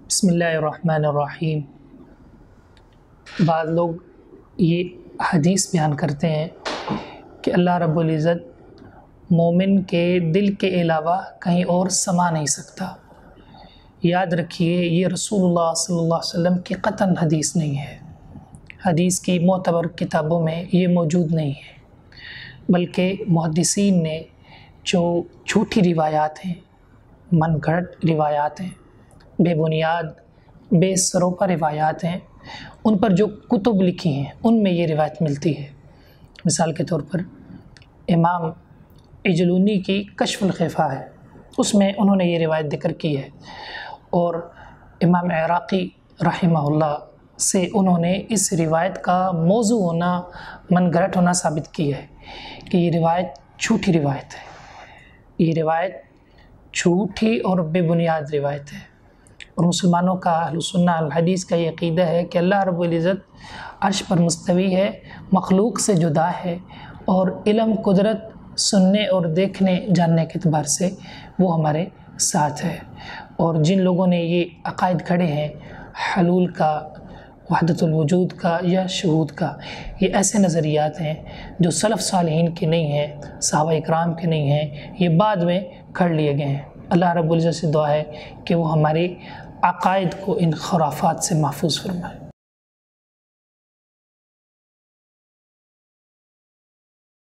بسم اللہ الرحمن الرحیم۔ بعض لوگ یہ حدیث بیان کرتے ہیں کہ اللہ رب العزت مومن کے دل کے علاوہ کہیں اور سما نہیں سکتا۔ یاد رکھیے یہ رسول اللہ صلی اللہ علیہ وسلم کی قطعاً حدیث نہیں ہے، حدیث کی معتبر کتابوں میں یہ موجود نہیں ہے، بلکہ محدثین نے جو جھوٹی روایات ہیں، من گھڑت روایات ہیں، بے بنیاد بے سروپا روایات ہیں، ان پر جو کتب لکھی ہیں ان میں یہ روایت ملتی ہے۔ مثال کے طور پر امام اجلونی کی کشف الخفا ہے، اس میں انہوں نے یہ روایت ذکر کی ہے، اور امام عراقی رحمہ اللہ سے انہوں نے اس روایت کا موضوع ہونا، من گھڑت ہونا ثابت کی ہے کہ یہ روایت جھوٹی روایت ہے، یہ روایت جھوٹی اور بے بنیاد روایت ہے۔ اور مسلمانوں کا اہل سنہ الحدیث کا یہ عقیدہ ہے کہ اللہ رب العزت عرش پر مستوی ہے، مخلوق سے جدا ہے، اور علم قدرت سننے اور دیکھنے جاننے کے اعتبار سے وہ ہمارے ساتھ ہے۔ اور جن لوگوں نے یہ عقائد کھڑے ہیں حلول کا، وحدت الوجود کا یا شہود کا، یہ ایسے نظریات ہیں جو سلف صالحین کے نہیں ہیں، صحابہ اکرام کے نہیں ہیں، یہ بعد میں کھڑ لیے گئے ہیں۔ اللہ رب العزت سے دعا ہے کہ وہ ہمارے عقائد کو ان خرافات سے محفوظ فرمائے۔